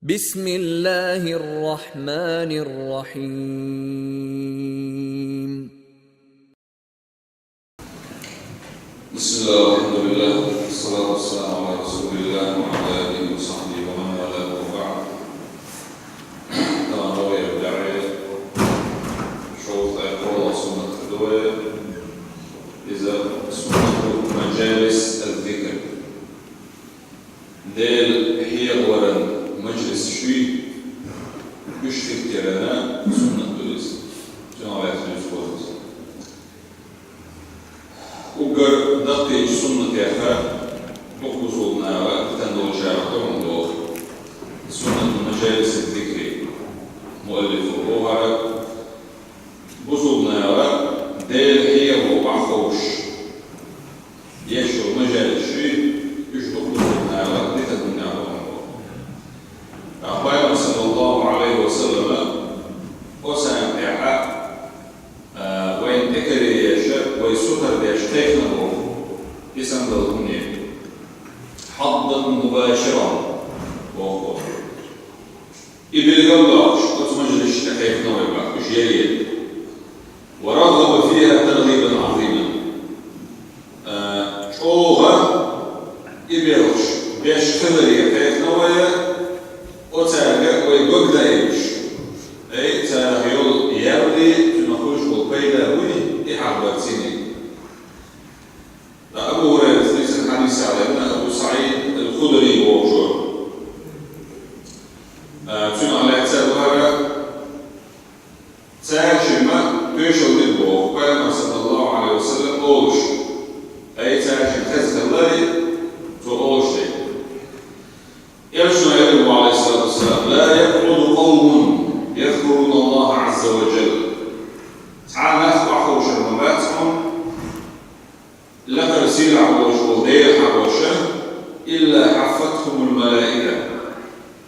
بسم الله الرحمن الرحيم. بسم الله والحمد لله والصلاة والسلام على رسول الله وعلى آله وصحبه ومن والاه وبعد. كما روي الداعية شوط يقرأ سنة الدواء إذا سنة مجالس الذكر ديل هي ورا مجلس شوي يشترك كرانا سنة الدرس جماعة الفوز وقر دقيق سنة يخا وقصودنا وقتندو جارتهم دو سنة مجالس الذكر مؤلف وروها بصودنا ديل هي وبعخوش يشو مجالس شوي يشتو بصودنا لتكون نعوهم أخبرنا صلى الله عليه وسلم وسلم يحق وين تكري يشاء ويسكر بيشتيخنا له اسم دلهني حظا مباشرا وقف إبلغ الله شكت مجلس تكيفنا ويبقى جيد ورغب فيها ترغيبا عظيما شوغا إبلغش بيشتغل يكيفنا وتاجا ويبقى إيش أي تاغيول يرضي تنخوش والبيدا وي إحابتيني أبو هريرة ليس الحديث على ابن أبو سعيد الخدري ووجوه تنع على اعتبار تاجمة تشو للبوغ قال صلى الله عليه وسلم أوش أي تاجم خزك الله تؤوش لي يرشنا يقول عليه الصلاة والسلام لا يقعد قوم يذكرون الله عز وجل تعالى أخوش المباتهم لك رسيل عبوش وضيح عبوشه إلا حفتهم الملائكة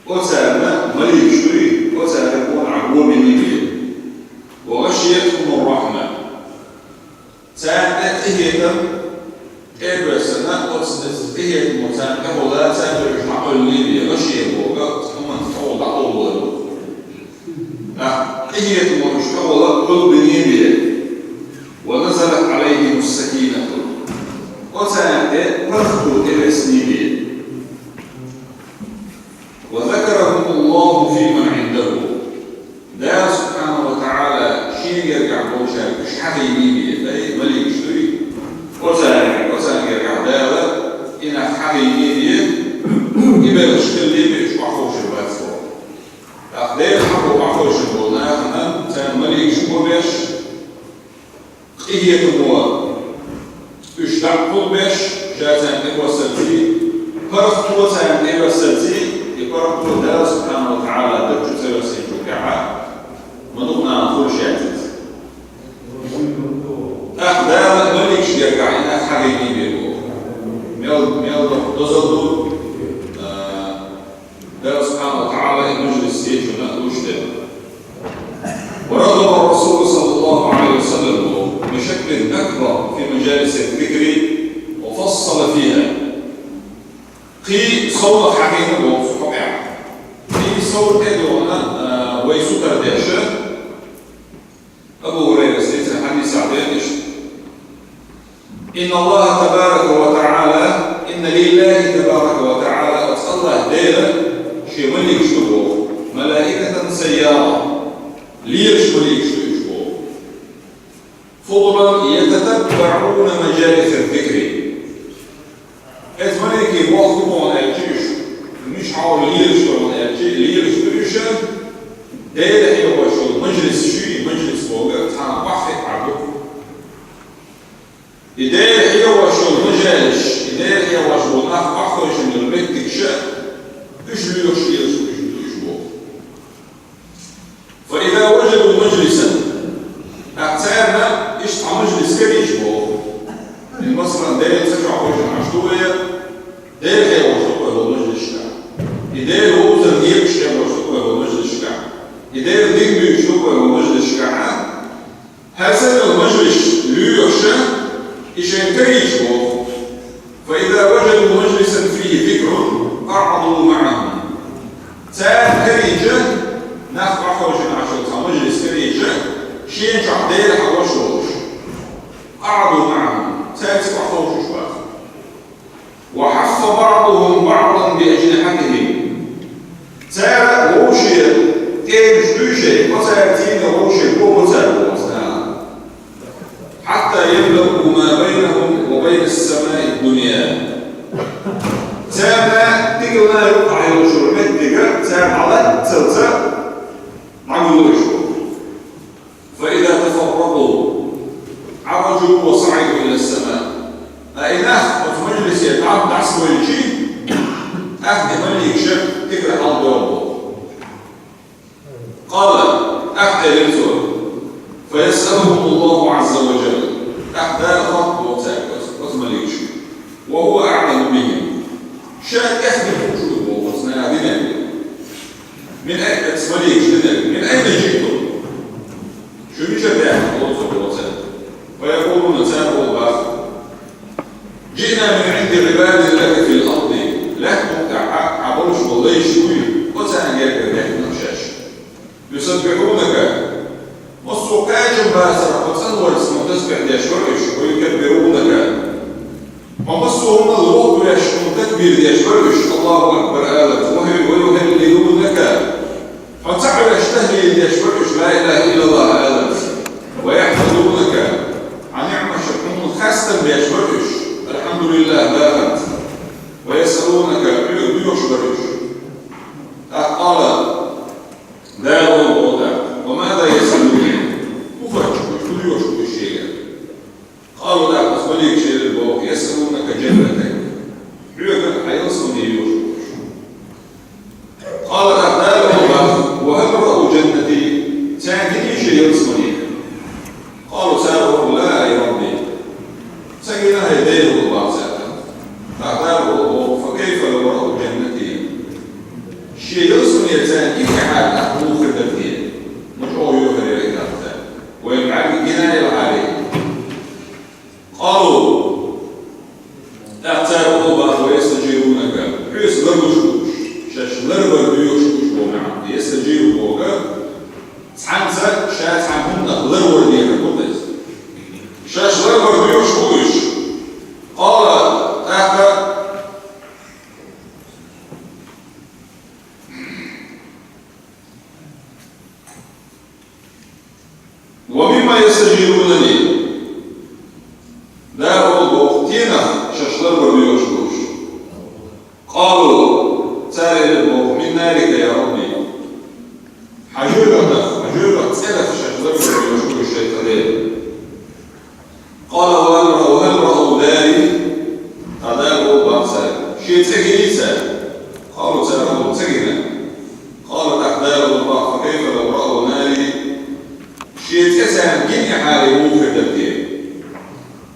وتابع مليك شوي وتابعون عبو من نبيه وغشيتهم الرحمة تابع إهيتم إبرسنا وتسنتهيت متابعه ولا تابع جمع الليبيا غشيه وقت هم تفوض أول إهيت مشتغل قلب نيبيا ونزلت عليهم السكينة وتابع رخوا إلس نيبيا وذكرهم الله في من عنده دا سبحانه وتعالى شيء يرجع بوشا مش حاجة نيبيا فأي ملك شوي وتابع يرجع دالا إن حاجة نيبيا يبقى الشكل نيبيا مش محفوش الباتفور أخدير حقو محفوش البولنا أخنا تان ملك شكوبيش إيه تموى اشتعقوا بيش جاتان إقوى سلسي فرقوا تان إقوى سلسي يقرقوا دار سبحانه وتعالى دبجو سلسي جوكعا مدقنا نقول شاتت أخدار ملك يرجع إنا حقيقي بيقو ميل دزدو دار سبحانه وتعالى المجلس يجونا وجده ورغب الرسول صلى الله عليه وسلم بشكل أكبر في مجالس الذكر وفصل فيها قي صور حقيقة وفقع قي صور كدونا ويسكر داشا أبو هريرة سيدنا حديث عديش إن الله تبارك وتعالى إن لله تبارك وتعالى أصلى ديلا شي ملك شبه ملائكة سيارة ليش ملك شبه فضلا يتتبعون مجالس الذكر اتمنيكي واخدمون الجيش مش حاول ليش ولا الجيش ليش بريشن دايره هي وشو مجلس شيء مجلس فوق تاع بحث عبد دايره هي وشو مجالس دايره هي وشو ناخذ من البيت تكشف ايش ليش فاذا وجدوا مجلسا اعتبرنا ايش مجلس كبير مثلا دايره ترجع وجه عشوائيه دايره هي وشو هو مجلس شعب دايره هو تغيير شيء وشو هو مجلس شعب دايره دين شو هو مجلس شعب هذا المجلس ليوشا ايش ينتهي فاذا وجدوا مجلسا فيه ذكر قعدوا معهم تان كريجة ناخد عفوشنا عشان مجلس كريجة شين جعديل حوشوش قعدوا معهم تاتي عفوش شواف وحف بعضهم بعضا بأجنحتهم تارا ووشي تيمش دوشي وتاتين ووشي ووتارا حتى يبلغوا ما بينهم وبين السماء الدنيا تاما تيجونا يوقع يوشور مدقة تاما على تلتا عملوا يشور فإذا تفرقوا عرجوا وصعدوا إلى السماء أيناه وتمجلس يتعب دعس ويجي أهدي من يكشف تكره على الدور قال أهدي للزور فيسألهم الله عز وجل أحدى الخط وتمليش وهو أعلم بهم شاهد يخدم وجوده وصنع دينامي من أين تسمليش من أين جئتم؟ شو يجب الله سبحانه وتعالى ويقولون تابعوا الباخر جئنا من عند عباد الله في الأرض لا تمتع عبرش والله شوي وتانا جاك بذلك نقشاش يسبحونك والسوقاج باسرة وتصور اسمه تسبح يشبرش ويكبرونك ومصهم الغض يشبر تكبير يشبرش الله أكبر آلت ويهللونك فتعب يشتهي يشبرش لا إله إلا الله آلت ويحمدونك عن نعمة شكرون خاصة بيشبرش الحمد لله بارت ويسألونك بيشبرش قال داود الوضع وماذا يسألون مفرش يشبر الشيء قالوا لا أصبليك شيء للبوك يسألونك جنتك يقول حيصوني يشبر قال أبدال الله وهل رأوا جنتي تعني شيء يصبليك قالوا سألوا لا يا ربي سجلنا يديه الله فأعطاه الله فكيف لو رأوا جنتي شيء يصبلي تعني كحال أخذوا خدمتين مشعور يوهر إليك أخذ ويبعد جناية العالي قالوا أعطاه الله ويستجيرونك يسلروا شوش شاش لربر بيوشوش بومع يستجيروا بوغا سعنسا شاش عنهم لربر ديك القدس شاش لربر بيوشوش قال أحد ومما يستجيرونني لا هو بوقتنا شاش لربر بيوشوش قالوا سائل الموت من نارك يا ربي حجرة سلف شكلك يشكر الشيطانين قال وهل رأوا داري أدابوا بأسا شيء تجنيسا قالوا سألوا تجنا قالت أحداب الله فكيف لو رأوا ناري شيء تسعى جني حالي موفر تبتين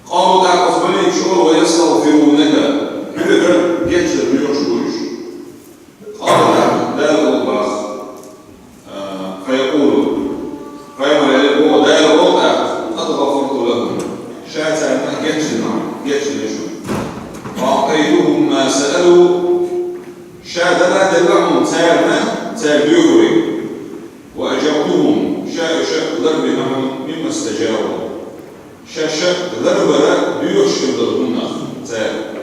قالوا دع أصبني شعور ويستغفرونك بذكر يكسر بيوشكوش قال دار الله فيقول هو دار الوضع قد غفرت لهم شاءت أنه يكسر فأعطيتهم ما سألوا شاء لا دلعهم تابعوري وأجرتهم شاء ضرب معهم مما استجاروا شاء ضرب بيوشكر ضربنا تابع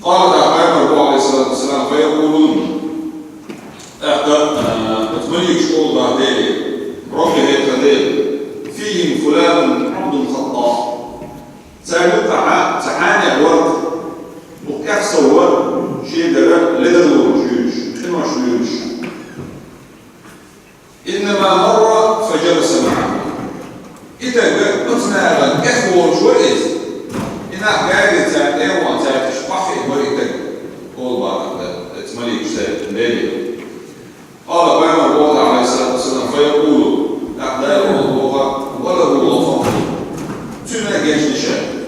قال تعالى النبي عليه الصلاة والسلام فيقولون أتمنى شكور بعدين ربي هيتخدين فيهم فلان عبد خطاء سألوك تعاني الورد وكأخصى الورد شيء درق لدر الوجوش إنما شويوش إنما مر فجلس معه إذا قلتنا لك كأخوة شويز إنها قاعدة تعطيه وتعطيش بحي وريتك قول بعض اتمليك سيد قال بين الله عليه الصلاة والسلام فيقول أعداء الله وله غفر تنا جيش نشاء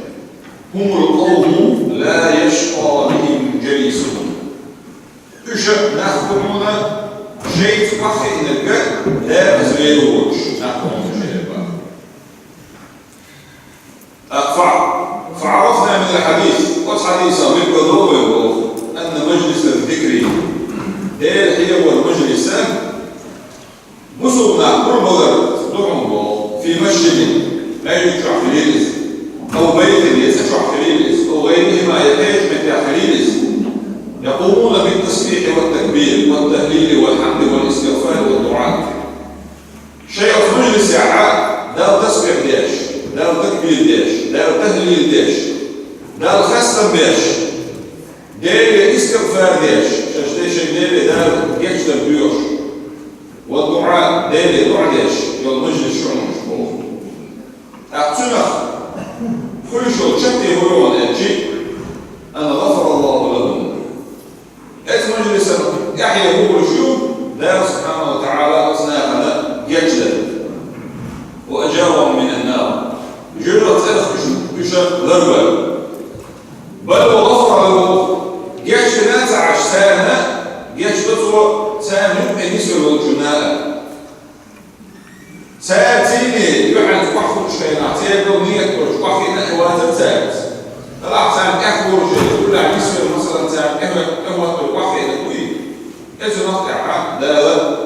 هم القوم لا يشقى بهم جليسهم إشاء نخدمون شيء بحي إنك لا أزغيروش نخدمون شيء فعرفنا من الحديث والحديث من قدوه أن مجلس الذكر دير هي والمجلس مسلمنا كل بلد دعمه في مسجد لا يشرع في ليلز أو بيت يسشع في ليلز أو غيرهما يحتاج من ليلز يقومون بالتسبيح والتكبير والتهليل والحمد والاستغفار والدعاء. شيء في مجلس ساعات دار تسبيح ديش، دار تكبير ديش، دار تهليل ديش، دار خسر ديش، دار استغفار ديش، شاشتيش دار دار يكشف بيوش، والدعاء دار دعاء ديش، والمجلس شو مشبوه. أعتنخ كل شيء شتى يقولون أجي أنا غفر الله لهم. مجلس يحيى يقول شو دار سبحانه وتعالى أصنافنا يجلد وأجارهم من النار جرت ألف ضربة بل وغفر له جيش ناس عشتانا جيش بطوة سام يبقى نسل والجناء ساتيني يحن تقحفوا الشيطان سيبقوا نية وتقحفوا نحوات الثالث طلع سام أكبر شيء كل عم يسمر مثلا سام أهوة القحفة الكوي إذا نقطع لا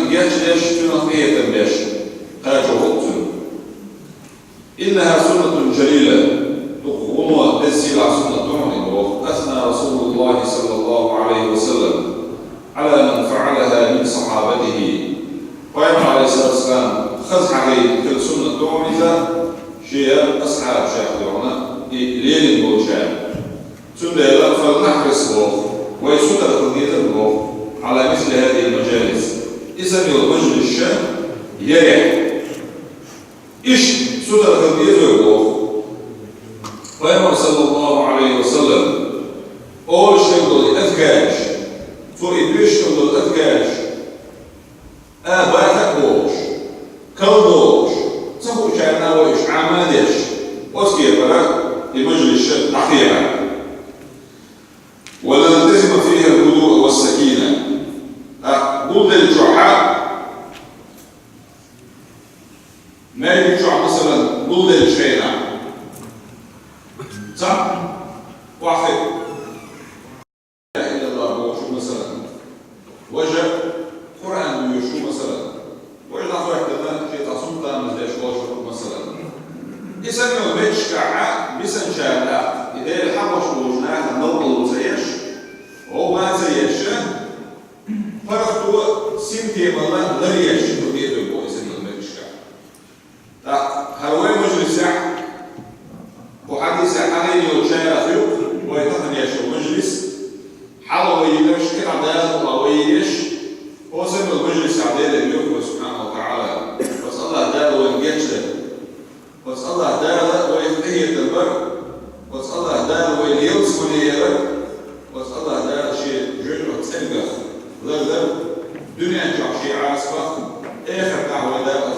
جيش ليش تنقية بيش خارج وقتن إنها سنة جليلة تقوم بالسيلة سنة دونه أثنى رسول الله صلى الله عليه وسلم على من فعلها من صحابته ويوم عليه الصلاة والسلام خذ عليه كل سنة دونه شيء أصحاب شيخ دونه ليل بوشان سنة فلنحرص به ويسود القضية به على مثل هذه المجالس إذا المجلس الشام يريح إيش سود القضية به ويوم صلى الله عليه وسلم أول شيء يقول أذكاش فإبريش يقول أذكاش باتك بوش كالدوش سبو شعرنا وإيش عمادش واسكي بلا المجلس الحقيقة ولا نلتزم فيها الهدوء والسكينة ضد الجوعاء ما يجوع مثلا ضد الشينة صح؟ واحد لا إله إلا الله هو شو مثلا وجه قرآن ويشو مثلا وجه أخوة كذا شيء تصمت مثل شو مثلا إذا ما بيتش كعاء بيسن شاهدات إذا الحبش وجناها النوض زيش هو ما زيش فرقتو سنتي والله غير شنو بيده هو إذا ما بيتش كعاء هواي مجلس وحديث عليه وشاير أخيو ويتقن يشو مجلس حلو يدش كعداد وويش هو سمى المجلس عداد اليوم سبحانه وتعالى بس الله دار وينجشله بس الله دار ويفتهي البر بس الله دار ويليلس وليرك بس الله دار شيء جرة تسلق غير دنيا جع شيء عاصفة آخر دعوة دار